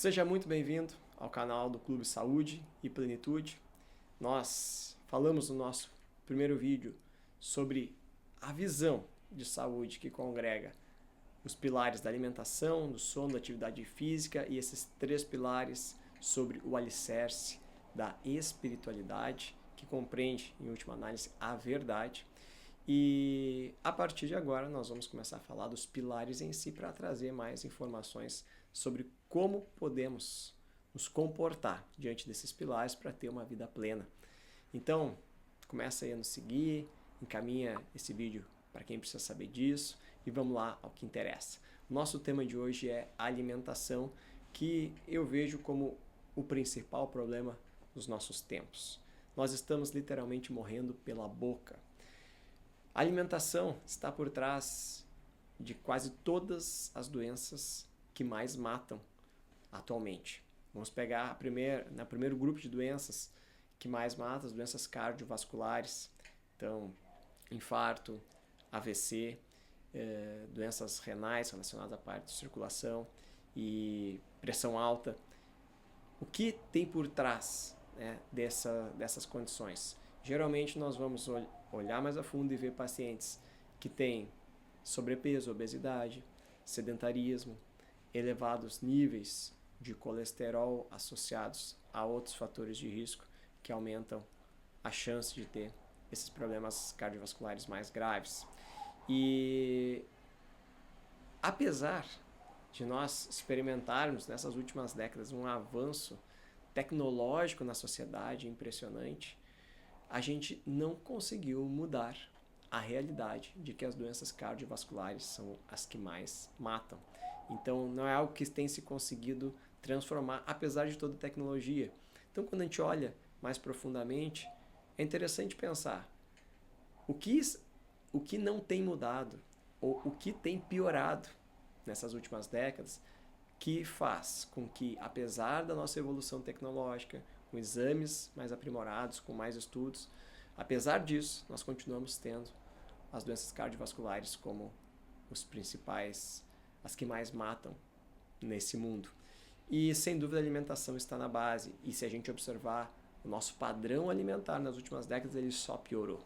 Seja muito bem-vindo ao canal do Clube Saúde e Plenitude. Nós falamos no nosso primeiro vídeo sobre a visão de saúde que congrega os pilares da alimentação, do sono, da atividade física e esses três pilares sobre o alicerce da espiritualidade, que compreende, em última análise, a verdade. E a partir de agora nós vamos começar a falar dos pilares em si para trazer mais informações sobre como podemos nos comportar diante desses pilares para ter uma vida plena. Então, começa aí a nos seguir, encaminha esse vídeo para quem precisa saber disso e vamos lá ao que interessa. O nosso tema de hoje é alimentação, que eu vejo como o principal problema dos nossos tempos. Nós estamos literalmente morrendo pela boca. A alimentação está por trás de quase todas as doenças que mais matam atualmente. Vamos pegar no primeiro grupo de doenças que mais matam, as doenças cardiovasculares. Então, infarto, AVC, doenças renais relacionadas à parte de circulação e pressão alta. O que tem por trás, né, dessas condições? Geralmente nós vamos olhar mais a fundo e ver pacientes que têm sobrepeso, obesidade, sedentarismo, elevados níveis de colesterol associados a outros fatores de risco que aumentam a chance de ter esses problemas cardiovasculares mais graves. E apesar de nós experimentarmos nessas últimas décadas um avanço tecnológico na sociedade impressionante, a gente não conseguiu mudar a realidade de que as doenças cardiovasculares são as que mais matam. Então, não é algo que tem se conseguido transformar, apesar de toda a tecnologia. Então, quando a gente olha mais profundamente, é interessante pensar o que não tem mudado, ou o que tem piorado nessas últimas décadas, que faz com que, apesar da nossa evolução tecnológica, com exames mais aprimorados, com mais estudos, apesar disso, nós continuamos tendo as doenças cardiovasculares como os principais, as que mais matam nesse mundo. E sem dúvida a alimentação está na base, e se a gente observar o nosso padrão alimentar nas últimas décadas, ele só piorou.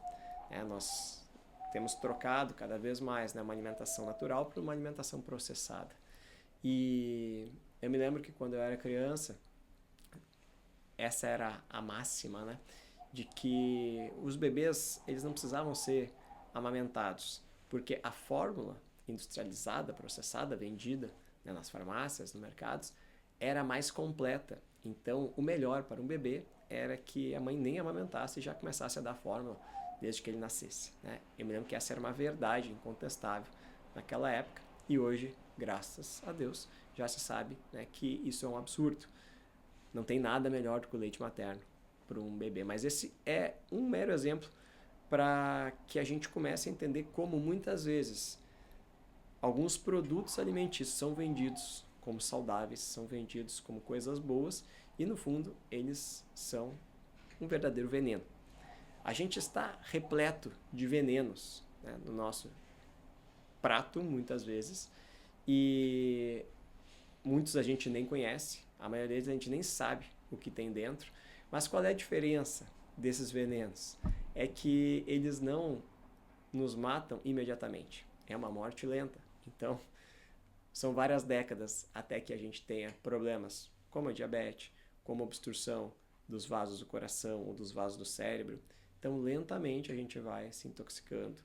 Nós temos trocado cada vez mais, né, uma alimentação natural por uma alimentação processada. E eu me lembro que quando eu era criança, essa era a máxima, né, de que os bebês eles não precisavam ser amamentados, porque a fórmula industrializada, processada, vendida, né, nas farmácias, nos mercados, era mais completa. Então, o melhor para um bebê era que a mãe nem amamentasse e já começasse a dar fórmula desde que ele nascesse, né? Eu me lembro que essa era uma verdade incontestável naquela época e hoje, graças a Deus, já se sabe, né, que isso é um absurdo. Não tem nada melhor do que o leite materno para um bebê. Mas esse é um mero exemplo para que a gente comece a entender como muitas vezes alguns produtos alimentícios são vendidos como saudáveis, são vendidos como coisas boas e no fundo eles são um verdadeiro veneno. A gente está repleto de venenos, né, no nosso prato muitas vezes e muitos a gente nem conhece, a maioria deles a gente nem sabe o que tem dentro. Mas qual é a diferença desses venenos? É que eles não nos matam imediatamente. É uma morte lenta. Então, são várias décadas até que a gente tenha problemas como a diabetes, como a obstrução dos vasos do coração ou dos vasos do cérebro. Então, lentamente a gente vai se intoxicando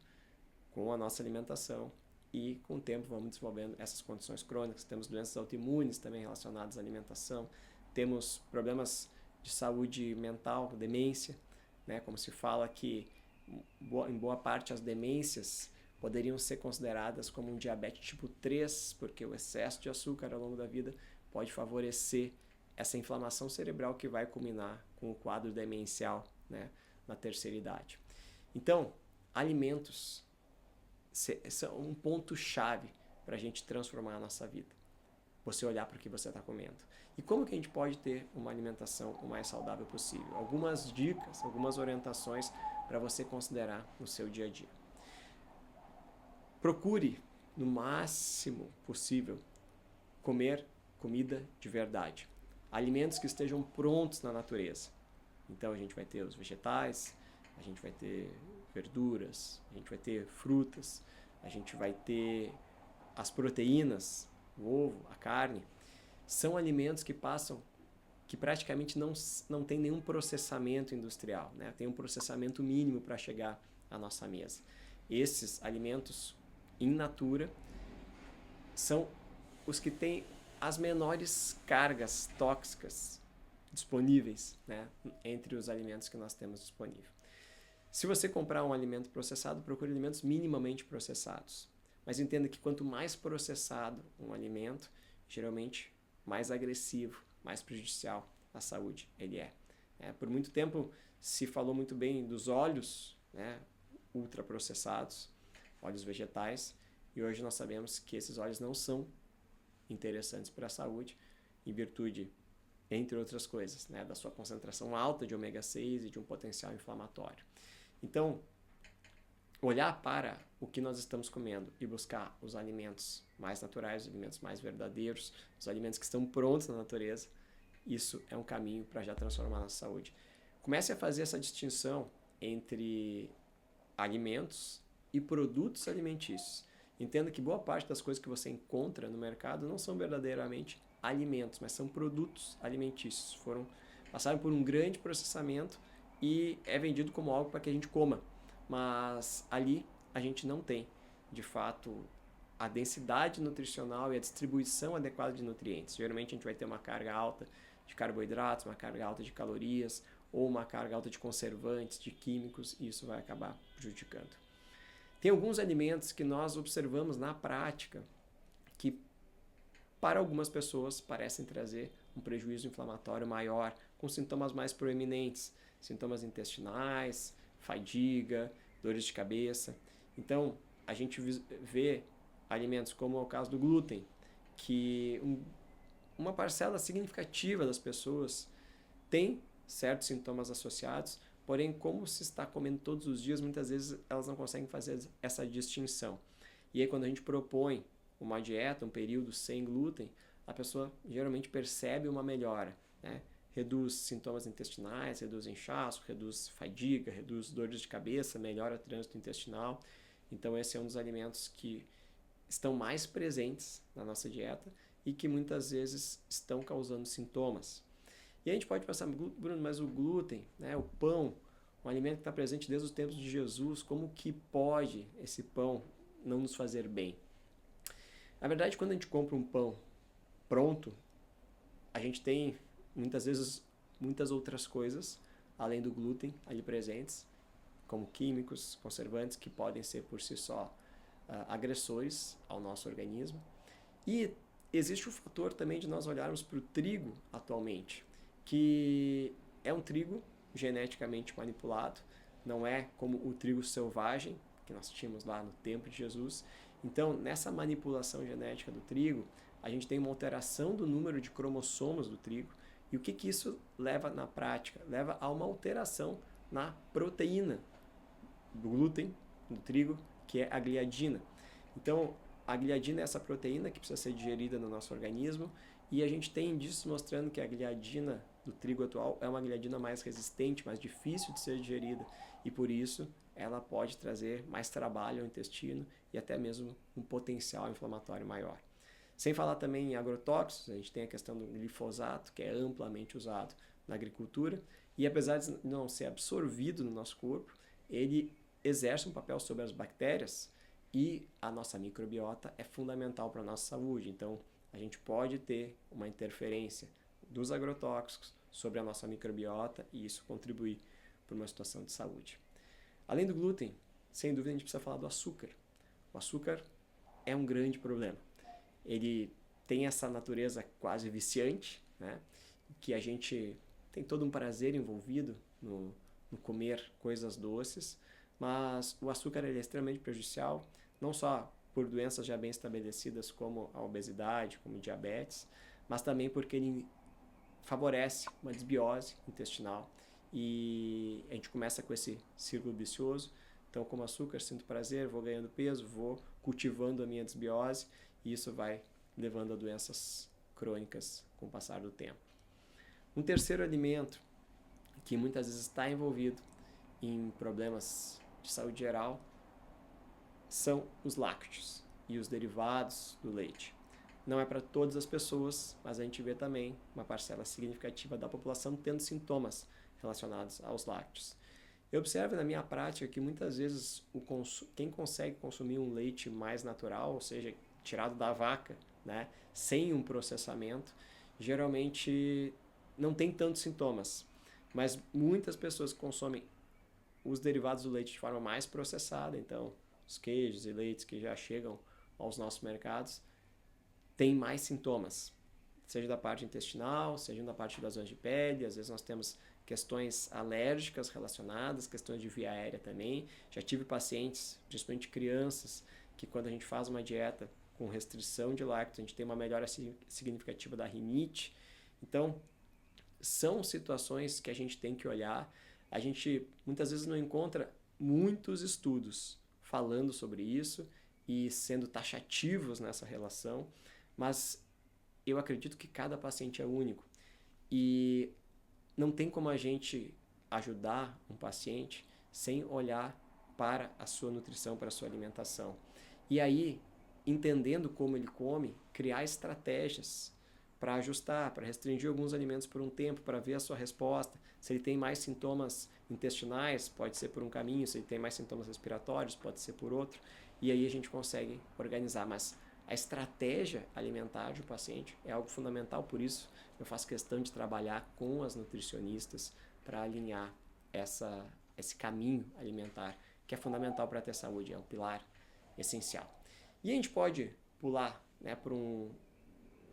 com a nossa alimentação e com o tempo vamos desenvolvendo essas condições crônicas. Temos doenças autoimunes também relacionadas à alimentação, temos problemas de saúde mental, demência, né? Como se fala que em boa parte as demências poderiam ser consideradas como um diabetes tipo 3, porque o excesso de açúcar ao longo da vida pode favorecer essa inflamação cerebral que vai culminar com o quadro demencial, né, na terceira idade. Então, alimentos são um ponto-chave para a gente transformar a nossa vida. Você olhar para o que você está comendo. E como que a gente pode ter uma alimentação o mais saudável possível? Algumas dicas, algumas orientações para você considerar no seu dia a dia. Procure, no máximo possível, comer comida de verdade. Alimentos que estejam prontos na natureza. Então a gente vai ter os vegetais, a gente vai ter verduras, a gente vai ter frutas, a gente vai ter as proteínas, o ovo, a carne. São alimentos que praticamente não tem nenhum processamento industrial, né? Tem um processamento mínimo para chegar à nossa mesa. Esses alimentos in natura são os que têm as menores cargas tóxicas disponíveis, né, entre os alimentos que nós temos disponível. Se você comprar um alimento processado, procure alimentos minimamente processados. Mas entenda que quanto mais processado um alimento, geralmente mais agressivo, mais prejudicial à saúde ele é. Por muito tempo se falou muito bem dos óleos, né, ultraprocessados, óleos vegetais, e hoje nós sabemos que esses óleos não são interessantes para a saúde, em virtude, entre outras coisas, né, da sua concentração alta de ômega 6 e de um potencial inflamatório. Então, olhar para o que nós estamos comendo e buscar os alimentos mais naturais, os alimentos mais verdadeiros, os alimentos que estão prontos na natureza, isso é um caminho para já transformar a nossa saúde. Comece a fazer essa distinção entre alimentos e produtos alimentícios. Entenda que boa parte das coisas que você encontra no mercado não são verdadeiramente alimentos, mas são produtos alimentícios. Passaram por um grande processamento e é vendido como algo para que a gente coma. Mas ali a gente não tem, de fato, a densidade nutricional e a distribuição adequada de nutrientes. Geralmente a gente vai ter uma carga alta de carboidratos, uma carga alta de calorias, ou uma carga alta de conservantes, de químicos, e isso vai acabar prejudicando. Tem alguns alimentos que nós observamos na prática que, para algumas pessoas, parecem trazer um prejuízo inflamatório maior, com sintomas mais proeminentes, sintomas intestinais, fadiga, dores de cabeça. Então, a gente vê alimentos como é o caso do glúten, que uma parcela significativa das pessoas tem certos sintomas associados, porém, como se está comendo todos os dias, muitas vezes elas não conseguem fazer essa distinção. E aí, quando a gente propõe uma dieta, um período sem glúten, a pessoa geralmente percebe uma melhora, né? Reduz sintomas intestinais, reduz inchaço, reduz fadiga, reduz dores de cabeça, melhora o trânsito intestinal. Então, esse é um dos alimentos que estão mais presentes na nossa dieta e que muitas vezes estão causando sintomas. E a gente pode pensar, Bruno, mas o glúten, né, o pão, um alimento que está presente desde os tempos de Jesus, como que pode esse pão não nos fazer bem? Na verdade, quando a gente compra um pão pronto, a gente tem muitas vezes muitas outras coisas, além do glúten, ali presentes, como químicos, conservantes, que podem ser por si só agressores ao nosso organismo. E existe o fator também de nós olharmos para o trigo atualmente, que é um trigo geneticamente manipulado, não é como o trigo selvagem que nós tínhamos lá no tempo de Jesus. Então, nessa manipulação genética do trigo, a gente tem uma alteração do número de cromossomos do trigo. E o que isso leva na prática? Leva a uma alteração na proteína do glúten, do trigo, que é a gliadina. Então, a gliadina é essa proteína que precisa ser digerida no nosso organismo, e a gente tem indícios mostrando que a gliadina do trigo atual é uma gliadina mais resistente, mais difícil de ser digerida, e por isso ela pode trazer mais trabalho ao intestino e até mesmo um potencial inflamatório maior. Sem falar também em agrotóxicos, a gente tem a questão do glifosato, que é amplamente usado na agricultura, e apesar de não ser absorvido no nosso corpo, ele exerce um papel sobre as bactérias, e a nossa microbiota é fundamental para a nossa saúde. Então, a gente pode ter uma interferência dos agrotóxicos sobre a nossa microbiota e isso contribuir para uma situação de saúde. Além do glúten, sem dúvida a gente precisa falar do açúcar. O açúcar é um grande problema. Ele tem essa natureza quase viciante, né? Que a gente tem todo um prazer envolvido no comer coisas doces, mas o açúcar ele é extremamente prejudicial, não só por doenças já bem estabelecidas como a obesidade, como diabetes, mas também porque ele favorece uma desbiose intestinal e a gente começa com esse círculo vicioso. Então, como açúcar, sinto prazer, vou ganhando peso, vou cultivando a minha desbiose e isso vai levando a doenças crônicas com o passar do tempo. Um terceiro alimento que muitas vezes está envolvido em problemas de saúde geral são os lácteos e os derivados do leite. Não é para todas as pessoas, mas a gente vê também uma parcela significativa da população tendo sintomas relacionados aos lácteos. Eu observo na minha prática que muitas vezes quem consegue consumir um leite mais natural, ou seja, tirado da vaca, né, sem um processamento, geralmente não tem tantos sintomas. Mas muitas pessoas que consomem os derivados do leite de forma mais processada, então os queijos e leites que já chegam aos nossos mercados, têm mais sintomas, seja da parte intestinal, seja da parte das zonas de pele. Às vezes nós temos questões alérgicas relacionadas, questões de via aérea também. Já tive pacientes, principalmente crianças, que quando a gente faz uma dieta com restrição de lácteos, a gente tem uma melhora significativa da rinite. Então, são situações que a gente tem que olhar. A gente muitas vezes não encontra muitos estudos falando sobre isso e sendo taxativos nessa relação, mas eu acredito que cada paciente é único e não tem como a gente ajudar um paciente sem olhar para a sua nutrição, para a sua alimentação. E aí, entendendo como ele come, criar estratégias para ajustar, para restringir alguns alimentos por um tempo, para ver a sua resposta. Se ele tem mais sintomas intestinais, pode ser por um caminho. Se ele tem mais sintomas respiratórios, pode ser por outro. E aí a gente consegue organizar. Mas a estratégia alimentar do paciente é algo fundamental, por isso eu faço questão de trabalhar com as nutricionistas para alinhar esse caminho alimentar, que é fundamental para ter saúde, é um pilar essencial. E a gente pode pular, né, para um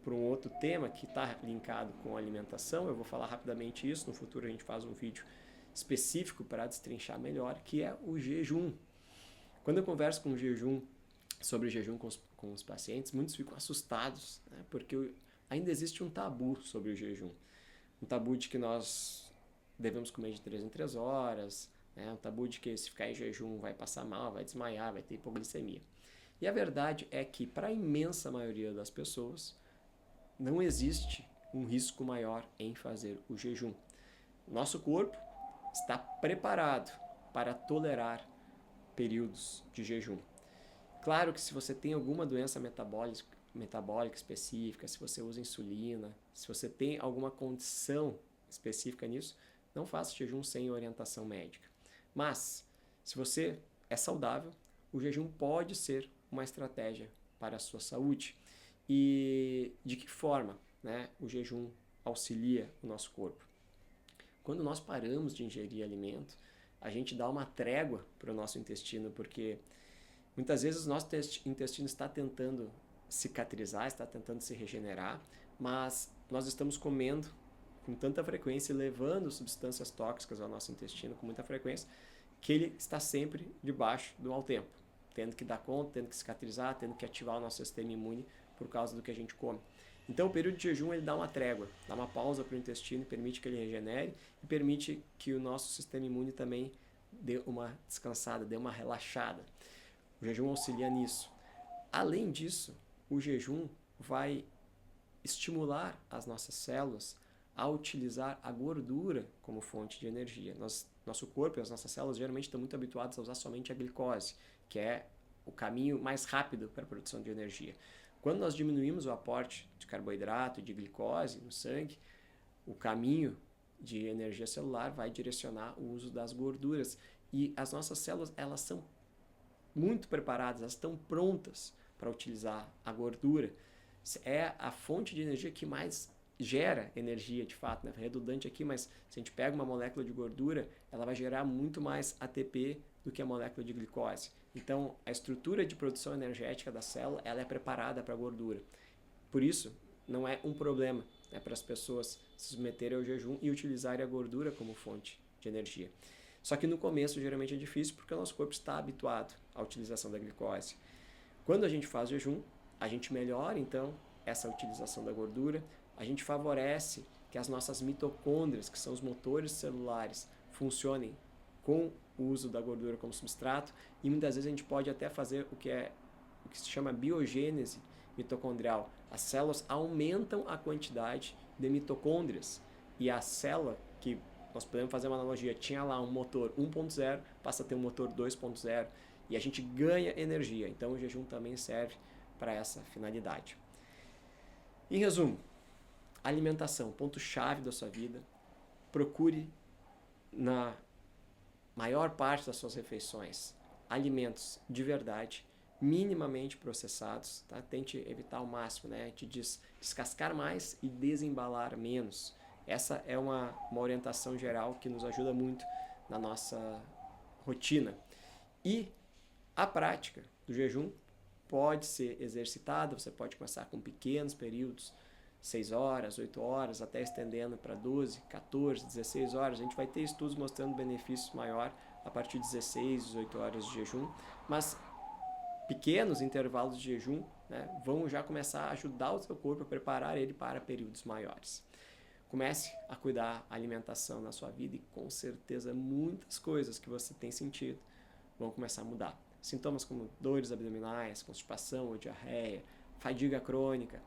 outro tema que está linkado com a alimentação. Eu vou falar rapidamente isso, no futuro a gente faz um vídeo específico para destrinchar melhor, que é o jejum. Quando eu converso sobre jejum com os pacientes, muitos ficam assustados, né, porque ainda existe um tabu sobre o jejum. Um tabu de que nós devemos comer de 3 em 3 horas, né, um tabu de que se ficar em jejum vai passar mal, vai desmaiar, vai ter hipoglicemia. E a verdade é que, para a imensa maioria das pessoas, não existe um risco maior em fazer o jejum. Nosso corpo está preparado para tolerar períodos de jejum. Claro que se você tem alguma doença metabólica específica, se você usa insulina, se você tem alguma condição específica nisso, não faça jejum sem orientação médica. Mas, se você é saudável, o jejum pode ser uma estratégia para a sua saúde. E de que forma, né, o jejum auxilia o nosso corpo? Quando nós paramos de ingerir alimento, a gente dá uma trégua para o nosso intestino, porque muitas vezes o nosso intestino está tentando cicatrizar, está tentando se regenerar, mas nós estamos comendo com tanta frequência e levando substâncias tóxicas ao nosso intestino com muita frequência, que ele está sempre debaixo do mau tempo, tendo que dar conta, tendo que cicatrizar, tendo que ativar o nosso sistema imune por causa do que a gente come. Então o período de jejum ele dá uma trégua, dá uma pausa para o intestino, permite que ele regenere e permite que o nosso sistema imune também dê uma descansada, dê uma relaxada. O jejum auxilia nisso. Além disso, o jejum vai estimular as nossas células a utilizar a gordura como fonte de energia. Nosso corpo e as nossas células geralmente estão muito habituadas a usar somente a glicose, que é o caminho mais rápido para a produção de energia. Quando nós diminuímos o aporte de carboidrato e de glicose no sangue, o caminho de energia celular vai direcionar o uso das gorduras. E as nossas células, elas são muito preparadas, elas estão prontas para utilizar a gordura. É a fonte de energia que mais gera energia, de fato, né? Redundante aqui, mas se a gente pega uma molécula de gordura, ela vai gerar muito mais ATP do que a molécula de glicose. Então, a estrutura de produção energética da célula, ela é preparada para a gordura. Por isso, não é um problema, né, para as pessoas se submeterem ao jejum e utilizarem a gordura como fonte de energia. Só que no começo, geralmente é difícil porque o nosso corpo está habituado à utilização da glicose. Quando a gente faz jejum, a gente melhora, então, essa utilização da gordura, a gente favorece que as nossas mitocôndrias, que são os motores celulares, funcionem com o uso da gordura como substrato, e muitas vezes a gente pode até fazer o que se chama biogênese mitocondrial, as células aumentam a quantidade de mitocôndrias. E a célula, que nós podemos fazer uma analogia, tinha lá um motor 1.0, passa a ter um motor 2.0 e a gente ganha energia. Então o jejum também serve para essa finalidade. Em resumo, alimentação, ponto-chave da sua vida. Procure na maior parte das suas refeições alimentos de verdade, minimamente processados, tá? Tente evitar ao máximo, né? A gente diz descascar mais e desembalar menos. Essa é uma orientação geral que nos ajuda muito na nossa rotina. E a prática do jejum pode ser exercitada, você pode começar com pequenos períodos, 6 horas, 8 horas, até estendendo para 12, 14, 16 horas. A gente vai ter estudos mostrando benefícios maior a partir de 16, 18 horas de jejum, mas pequenos intervalos de jejum, né, vão já começar a ajudar o seu corpo a preparar ele para períodos maiores. Comece a cuidar da alimentação na sua vida e com certeza muitas coisas que você tem sentido vão começar a mudar. Sintomas como dores abdominais, constipação ou diarreia, fadiga crônica,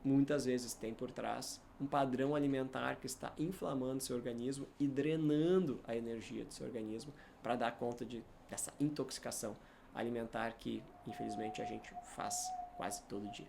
muitas vezes tem por trás um padrão alimentar que está inflamando seu organismo e drenando a energia do seu organismo para dar conta dessa intoxicação alimentar que, infelizmente, a gente faz quase todo dia.